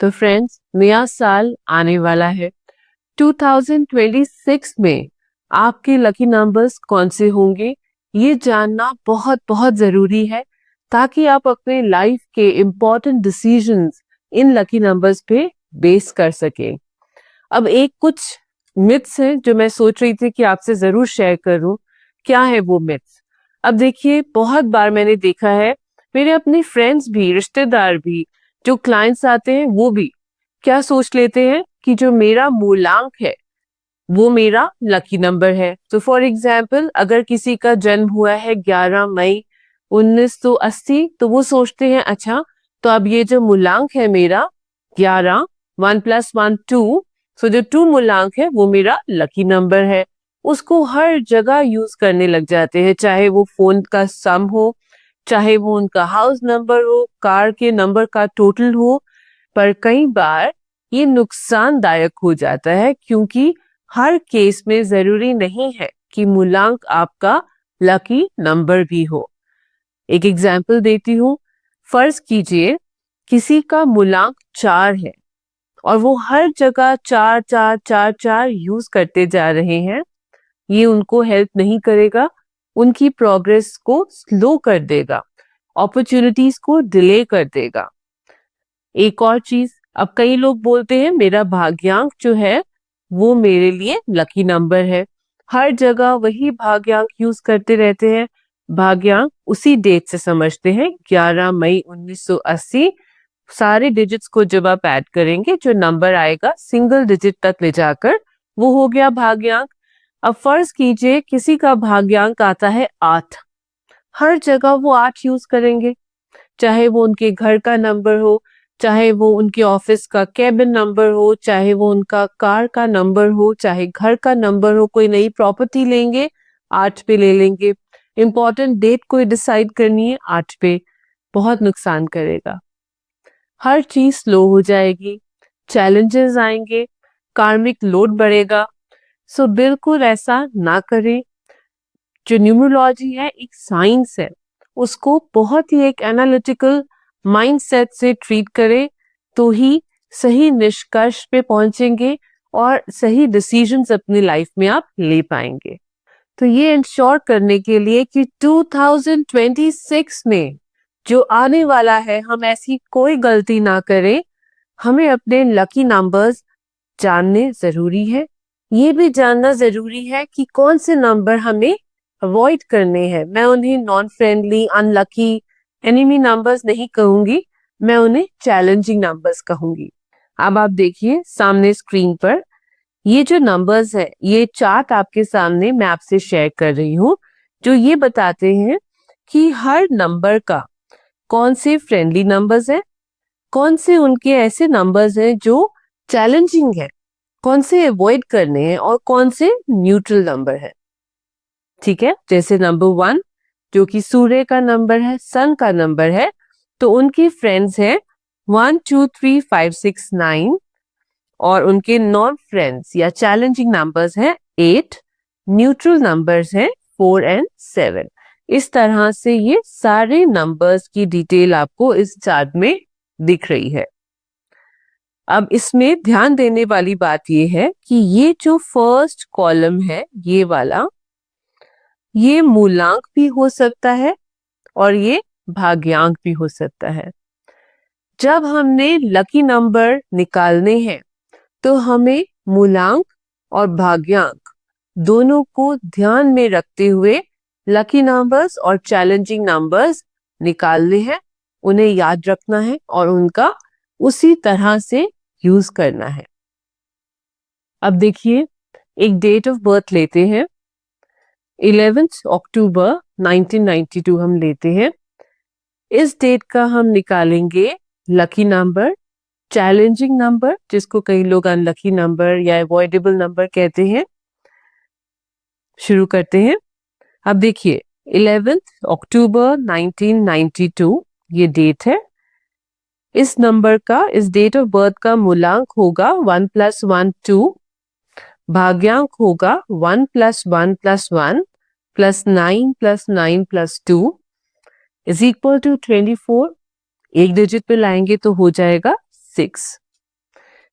तो फ्रेंड्स, नया साल आने वाला है। 2026 में आपके लकी नंबर्स कौन से होंगे, ये जानना बहुत बहुत जरूरी है, ताकि आप अपने लाइफ के important decisions in lucky numbers पे बेस कर सकें। अब एक कुछ मिथ्स हैं जो मैं सोच रही थी कि आपसे जरूर शेयर करूं। क्या है वो मिथ्स? अब देखिए, बहुत बार मैंने देखा है, मेरे अपने फ्रेंड्स भी, रिश्तेदार भी, जो क्लाइंट्स आते हैं वो भी क्या सोच लेते हैं कि जो मेरा मूलांक है वो मेरा लकी नंबर है। तो फॉर एग्जाम्पल, अगर किसी का जन्म हुआ है 11 मई 1980, तो वो सोचते हैं अच्छा, तो अब ये जो मूलांक है मेरा 11, 1 + 1 2, सो जो 2 मूलांक है वो मेरा लकी नंबर है। उसको हर जगह यूज करने लग जाते हैं, चाहे वो फोन का सम हो, चाहे वो उनका हाउस नंबर हो, कार के नंबर का टोटल हो। पर कई बार ये नुकसानदायक हो जाता है, क्योंकि हर केस में जरूरी नहीं है कि मूलांक आपका लकी नंबर भी हो। एक एग्जाम्पल देती हूँ। फर्ज कीजिए किसी का मूलांक 4 है और वो हर जगह 4 4 4 4 यूज करते जा रहे हैं। ये उनको हेल्प नहीं करेगा, उनकी प्रोग्रेस को स्लो कर देगा, अपॉर्चुनिटीज को डिले कर देगा। एक और चीज, अब कई लोग बोलते हैं मेरा भाग्यांक जो है वो मेरे लिए लकी नंबर है। हर जगह वही भाग्यांक यूज करते रहते हैं। भाग्यांक उसी डेट से समझते हैं, 11 मई 1980। सारे डिजिट्स को जब आप ऐड करेंगे, जो नंबर आएगा सिंगल डिजिट तक ले जाकर, वो हो गया भाग्यांक। अब फर्ज कीजिए किसी का भाग्यांक आता है 8, हर जगह वो 8 यूज करेंगे, चाहे वो उनके घर का नंबर हो, चाहे वो उनके ऑफिस का कैबिन नंबर हो, चाहे वो उनका कार का नंबर हो, चाहे घर का नंबर हो। कोई नई प्रॉपर्टी लेंगे 8 पे ले लेंगे, इंपॉर्टेंट डेट कोई डिसाइड करनी है 8 पे, बहुत नुकसान करेगा। हर चीज स्लो हो जाएगी, चैलेंजेस आएंगे, कार्मिक लोड बढ़ेगा। सो बिल्कुल ऐसा ना करें। जो न्यूमरोलॉजी है एक साइंस है, उसको बहुत ही एक एनालिटिकल माइंडसेट से ट्रीट करें, तो ही सही निष्कर्ष पे पहुंचेंगे और सही डिसीजंस अपनी लाइफ में आप ले पाएंगे। तो ये इंश्योर करने के लिए कि 2026 में जो आने वाला है, हम ऐसी कोई गलती ना करें, हमें अपने लकी नंबर्स जानने जरूरी है। ये भी जानना जरूरी है कि कौन से नंबर हमें अवॉइड करने हैं। मैं उन्हें non friendly, unlucky, enemy numbers नहीं कहूंगी, मैं उन्हें चैलेंजिंग नंबर्स कहूंगी। अब आप देखिए सामने स्क्रीन पर ये जो नंबर्स है, ये चार्ट आपके सामने मैं आपसे शेयर कर रही हूँ, जो ये बताते हैं कि हर नंबर का कौन से फ्रेंडली नंबर्स हैं, कौन से उनके ऐसे नंबर्स हैं जो चैलेंजिंग है, कौन से अवॉइड करने हैं, और कौन से न्यूट्रल नंबर है। ठीक है, जैसे नंबर 1 जो कि सूर्य का नंबर है, सन का नंबर है, तो उनके फ्रेंड्स हैं 1 2 3 5 6 9, और उनके नॉन फ्रेंड्स या चैलेंजिंग नंबर्स हैं 8, न्यूट्रल नंबर्स हैं 4 और 7। इस तरह से ये सारे नंबर्स की डिटेल आपको इस चार्ट में दिख रही है। अब इसमें ध्यान देने वाली बात ये है कि ये जो फर्स्ट कॉलम है, ये वाला, ये मूलांक भी हो सकता है और ये भाग्यांक भी हो सकता है। जब हमने लकी नंबर निकालने हैं, तो हमें मूलांक और भाग्यांक दोनों को ध्यान में रखते हुए लकी नंबर्स और चैलेंजिंग नंबर्स निकालने हैं, उन्हें याद रखना है और उनका उसी तरह से यूज करना है। अब देखिए, एक डेट ऑफ बर्थ लेते हैं, 11 अक्टूबर 1992 हम लेते हैं। इस डेट का हम निकालेंगे लकी नंबर, चैलेंजिंग नंबर, जिसको कई लोग अनलकी नंबर या अवॉइडेबल नंबर कहते हैं। शुरू करते हैं। अब देखिए, 11 अक्टूबर 1992 ये डेट है। इस नंबर का, इस डेट ऑफ बर्थ का मूलांक होगा 1 + 1 2, भाग्यांक होगा 1 + 1 + 1 + 9 + 9 + 2 = 24। एक डिजिट पे लाएंगे तो हो जाएगा 6।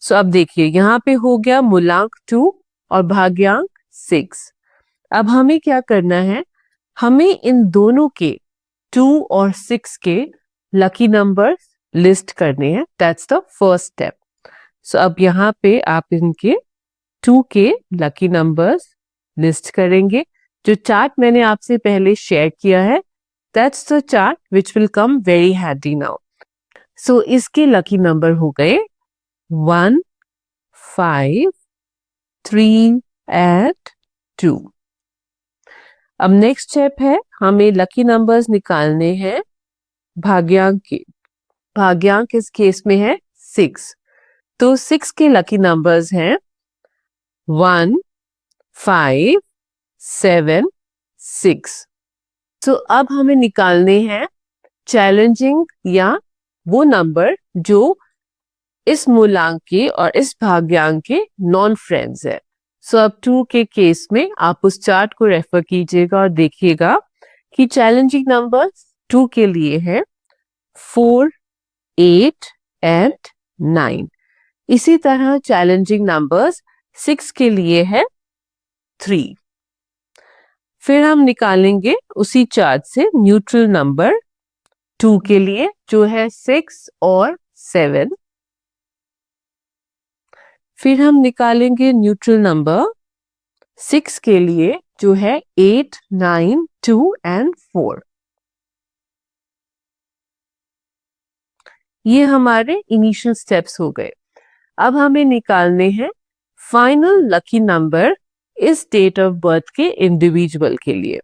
सो अब देखिए यहाँ पे हो गया मूलांक 2 और भाग्यांक 6। अब हमें क्या करना है, हमें इन दोनों के 2 और 6 के लकी नंबर्स लिस्ट करने हैं। That's the first step. So अब यहाँ पे आप इनके 2 के लकी नंबर्स लिस्ट करेंगे। जो चार्ट मैंने आपसे पहले शेयर किया है, that's the chart which will come very handy now. So इसके लकी नंबर हो गए 1, 5, 3 and 2। अब नेक्स्ट स्टेप है, हमें लकी नंबर्स निकालने हैं भाग्यांक के। भाग्यांक इस केस में है 6, तो 6 के लकी नंबर्स हैं 1, 5, 7, 6। तो अब हमें निकालने हैं चैलेंजिंग या वो नंबर जो इस मूलांक के और इस भाग्यांक के नॉन फ्रेंड्स है। सो अब 2 के केस में आप उस चार्ट को रेफर कीजिएगा और देखिएगा कि चैलेंजिंग नंबर्स 2 के लिए है 4, 8 and 9। इसी तरह चैलेंजिंग नंबर्स 6 के लिए है 3। फिर हम निकालेंगे उसी चार्ट से न्यूट्रल नंबर 2 के लिए जो है 6 और 7। फिर हम निकालेंगे न्यूट्रल नंबर 6 के लिए जो है 8, 9, 2 and 4। ये हमारे इनिशियल स्टेप्स हो गए। अब हमें निकालने हैं फाइनल लकी नंबर इस डेट ऑफ बर्थ के इंडिविजुअल के लिए।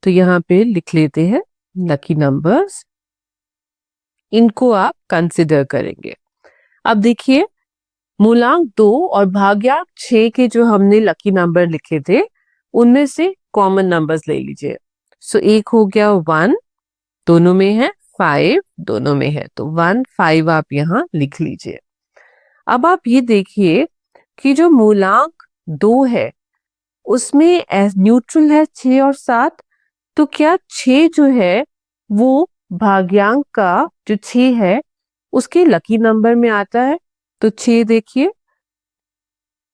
तो यहाँ पे लिख लेते हैं लकी नंबर्स, इनको आप कंसिडर करेंगे। अब देखिए मूलांक 2 और भाग्यांक 6 के जो हमने लकी नंबर लिखे थे उनमें से कॉमन नंबर्स ले लीजिए। सो एक हो गया 1, दोनों में है, 5 दोनों में है, तो 1, 5 आप यहाँ लिख लीजिए। अब आप ये देखिए कि जो मूलांक 2 है उसमें न्यूट्रल है 6 और 7, तो क्या 6 जो है वो भाग्यांक का जो 6 है उसके लकी नंबर में आता है? तो 6 देखिए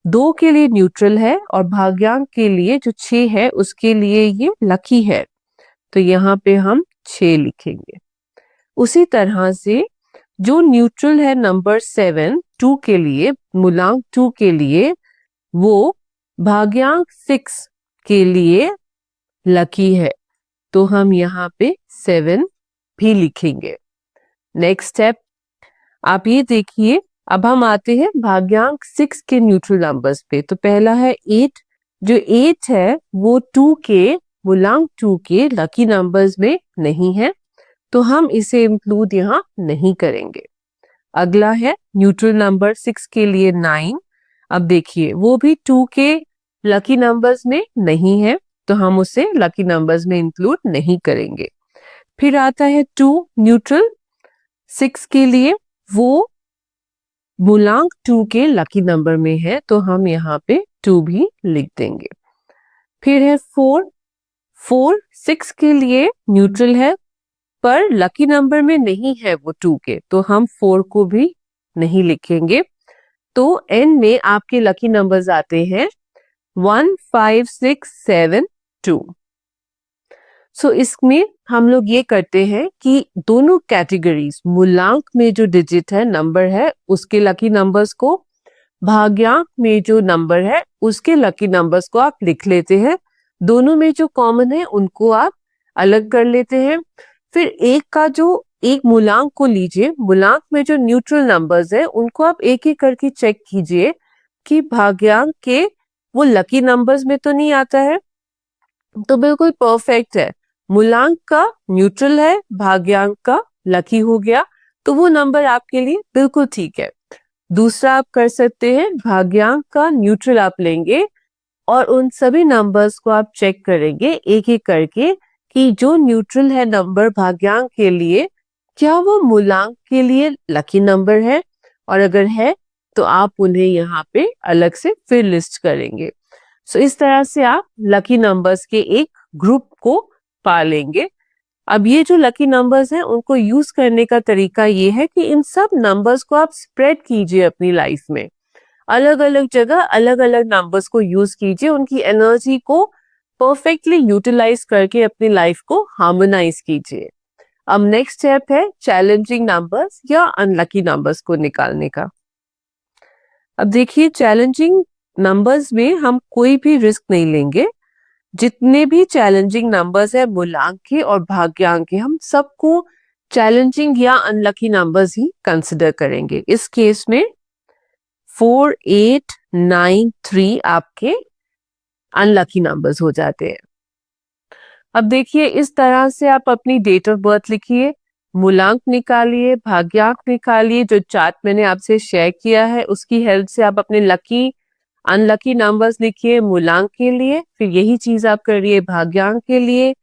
2 के लिए न्यूट्रल है और भाग्यांक के लिए जो 6 है उसके लिए ये लकी है, तो यहाँ पे हम 6 लिखेंगे। उसी तरह से जो न्यूट्रल है नंबर 7 2 के लिए, मूलांक 2 के लिए, वो भाग्यांक 6 के लिए लकी है, तो हम यहाँ पे 7 भी लिखेंगे। नेक्स्ट स्टेप आप ये देखिए, अब हम आते हैं भाग्यांक 6 के न्यूट्रल नंबर्स पे। तो पहला है 8, जो 8 है वो 2 के, मूलांक 2 के लकी नंबर्स में नहीं है, तो हम इसे इंक्लूड यहाँ नहीं करेंगे। अगला है न्यूट्रल नंबर 6 के लिए 9। अब देखिए वो भी 2 के लकी नंबर्स में नहीं है, तो हम उसे लकी नंबर्स में इंक्लूड नहीं करेंगे। फिर आता है 2 न्यूट्रल 6 के लिए, वो मूलांक 2 के लकी नंबर में है, तो हम यहाँ पे 2 भी लिख देंगे। फिर है 4, 4 6 के लिए न्यूट्रल है पर लकी नंबर में नहीं है वो 2 के, तो हम 4 को भी नहीं लिखेंगे। तो एंड में आपके लकी नंबर्स आते हैं 1, 5, 6, 7, 2। सो इसमें हम लोग ये करते हैं कि दोनों कैटेगरीज, मूलांक में जो डिजिट है, नंबर है, उसके लकी नंबर्स को, भाग्यांक में जो नंबर है उसके लकी नंबर्स को आप लिख लेते हैं। दोनों में जो कॉमन है उनको आप अलग कर लेते हैं। फिर एक मूलांक को लीजिए, मूलांक में जो न्यूट्रल नंबर्स है उनको आप एक एक करके चेक कीजिए कि भाग्यांक के वो लकी नंबर्स में तो नहीं आता है, तो बिल्कुल परफेक्ट है। मूलांक का न्यूट्रल है, भाग्यांक का लकी हो गया, तो वो नंबर आपके लिए बिल्कुल ठीक है। दूसरा आप कर सकते हैं, भाग्यांक का न्यूट्रल आप लेंगे और उन सभी नंबर्स को आप चेक करेंगे एक एक करके कि जो न्यूट्रल है नंबर भाग्यांक के लिए, क्या वो मूलांक के लिए लकी नंबर है, और अगर है तो आप उन्हें यहाँ पे अलग से फिर लिस्ट करेंगे। सो इस तरह से आप लकी नंबर्स के एक ग्रुप को पा लेंगे। अब ये जो लकी नंबर्स हैं उनको यूज करने का तरीका ये है कि इन सब नंबर्स को आप स्प्रेड कीजिए अपनी लाइफ में। अलग अलग जगह अलग अलग नंबर्स को यूज कीजिए, उनकी एनर्जी को परफेक्टली यूटिलाइज करके अपनी लाइफ को हार्मोनाइज कीजिए। अब नेक्स्ट स्टेप है चैलेंजिंग नंबर्स या अनलकी नंबर्स को निकालने का। अब देखिए, चैलेंजिंग नंबर्स में हम कोई भी रिस्क नहीं लेंगे। जितने भी चैलेंजिंग नंबर्स है मूलांक और भाग्यांक, हम सबको चैलेंजिंग या अनलकी नंबर्स ही कंसिडर करेंगे। इस केस में 4, 8, 9, 3 आपके अनलकी नंबर्स हो जाते हैं। अब देखिए, इस तरह से आप अपनी डेट ऑफ बर्थ लिखिए, मूलांक निकालिए, भाग्यांक निकालिए। जो चार्ट मैंने आपसे शेयर किया है उसकी हेल्प से आप अपने लकी अनलकी नंबर्स लिखिए मूलांक के लिए, फिर यही चीज आप करिए भाग्यांक के लिए।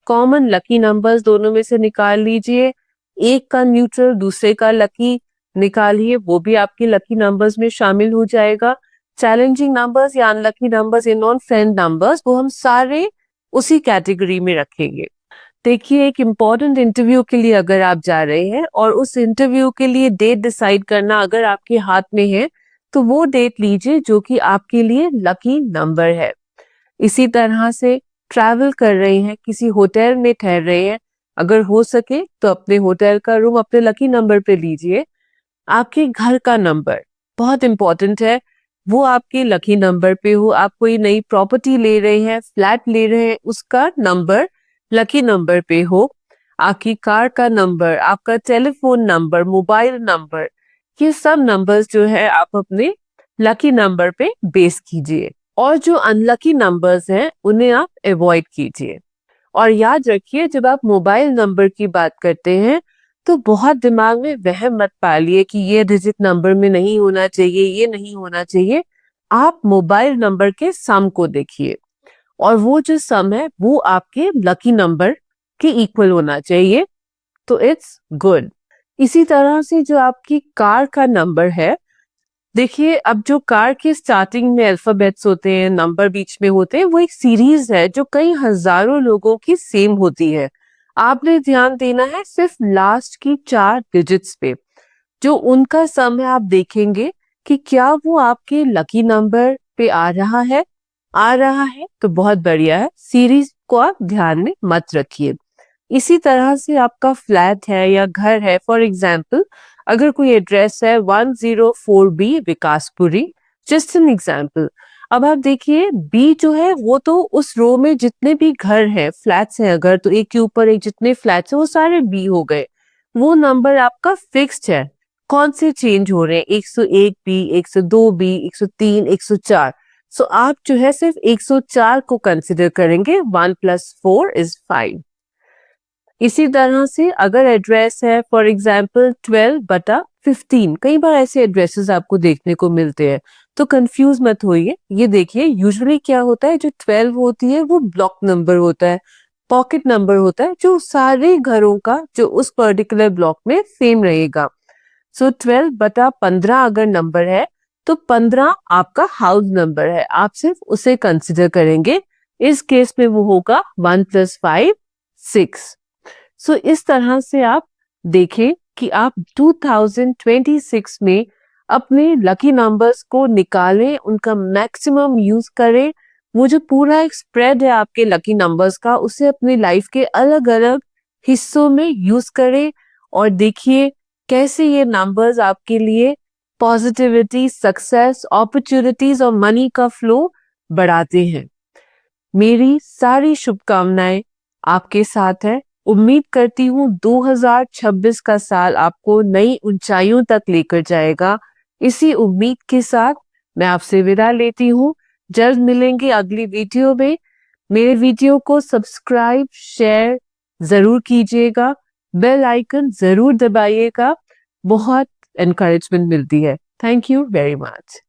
कॉमन लकी नंबर्स दोनों में से निकाल लीजिए, एक का न्यूट्रल दूसरे का लकी निकालिए, वो भी आपके लकी नंबर्स में शामिल हो जाएगा। चैलेंजिंग नंबर्स या अनलकी नंबर्स या नॉन फ्रेंड नंबर्स, वो हम सारे उसी कैटेगरी में रखेंगे। देखिए, एक इम्पॉर्टेंट इंटरव्यू के लिए अगर आप जा रहे हैं और उस इंटरव्यू के लिए डेट डिसाइड करना अगर आपके हाथ में है, तो वो डेट लीजिए जो कि आपके लिए लकी नंबर है। इसी तरह से ट्रैवल कर रहे हैं, किसी होटल में ठहर रहे हैं, अगर हो सके तो अपने होटल का रूम अपने लकी नंबर पे लीजिए। आपके घर का नंबर बहुत इंपॉर्टेंट है, वो आपके लकी नंबर पे हो। आप कोई नई प्रॉपर्टी ले रहे हैं, फ्लैट ले रहे हैं, उसका नंबर लकी नंबर पे हो। आपकी कार का नंबर, आपका टेलीफोन नंबर, मोबाइल नंबर, ये सब नंबर्स जो है आप अपने लकी नंबर पे बेस कीजिए। और जो अनलकी नंबर्स हैं उन्हें आप अवॉइड कीजिए। और याद रखिए, जब आप मोबाइल नंबर की बात करते हैं तो बहुत दिमाग में वहम मत पालिए कि ये डिजिट नंबर में नहीं होना चाहिए, ये नहीं होना चाहिए। आप मोबाइल नंबर के सम को देखिए और वो जो सम है वो आपके लकी नंबर के इक्वल होना चाहिए, तो इट्स गुड। इसी तरह से जो आपकी कार का नंबर है, देखिए, अब जो कार के स्टार्टिंग में अल्फाबेट्स होते हैं, नंबर बीच में होते हैं, वो एक सीरीज है जो कई हजारों लोगों की सेम होती है। आपने ध्यान देना है सिर्फ लास्ट की 4 डिजिट्स पे। जो उनका सम है आप देखेंगे कि क्या वो आपके लकी नंबर पे आ रहा है। आ रहा है तो बहुत बढ़िया है, सीरीज को आप ध्यान में मत रखिए। इसी तरह से आपका फ्लैट है या घर है, फॉर एग्जाम्पल अगर कोई एड्रेस है 104B Vikaspuri, just an example. अब आप देखिए, बी जो है वो तो उस रो में जितने भी घर हैं, फ्लैट्स हैं, अगर तो एक के ऊपर एक जितने फ्लैट्स हैं वो सारे बी हो गए। वो नंबर आपका फिक्स्ड है, कौन से चेंज हो रहे हैं, 101B, 102B, 103, 104। सो आप जो है सिर्फ 104 को कंसिडर करेंगे, 1 + 4 = 5। इसी तरह से अगर एड्रेस है फॉर एग्जाम्पल 12/15, कई बार ऐसे एड्रेसेस आपको देखने को मिलते हैं, तो कंफ्यूज मत होइए। ये देखिए, यूजुअली क्या होता है, जो 12 होती है वो ब्लॉक नंबर होता है, पॉकेट नंबर होता है, जो सारे घरों का जो उस पर्टिकुलर ब्लॉक में सेम रहेगा। सो 12/15 अगर नंबर है तो 15 आपका हाउस नंबर है, आप सिर्फ उसे कंसिडर करेंगे। इस केस में वो होगा 1 + 5 = 6। सो इस तरह से आप देखें कि आप 2026 में अपने लकी नंबर्स को निकालें, उनका मैक्सिमम यूज करें। वो जो पूरा एक स्प्रेड है आपके लकी नंबर्स का, उसे अपनी लाइफ के अलग अलग हिस्सों में यूज करें और देखिए कैसे ये नंबर्स आपके लिए पॉजिटिविटी, सक्सेस, अपॉर्चुनिटीज और मनी का फ्लो बढ़ाते हैं। मेरी सारी शुभकामनाएं आपके साथ है। उम्मीद करती हूँ 2026 का साल आपको नई ऊंचाइयों तक लेकर जाएगा। इसी उम्मीद के साथ मैं आपसे विदा लेती हूँ। जल्द मिलेंगे अगली वीडियो में। मेरे वीडियो को सब्सक्राइब, शेयर जरूर कीजिएगा, बेल आइकन जरूर दबाइएगा, बहुत एनकरेजमेंट मिलती है। Thank you very much.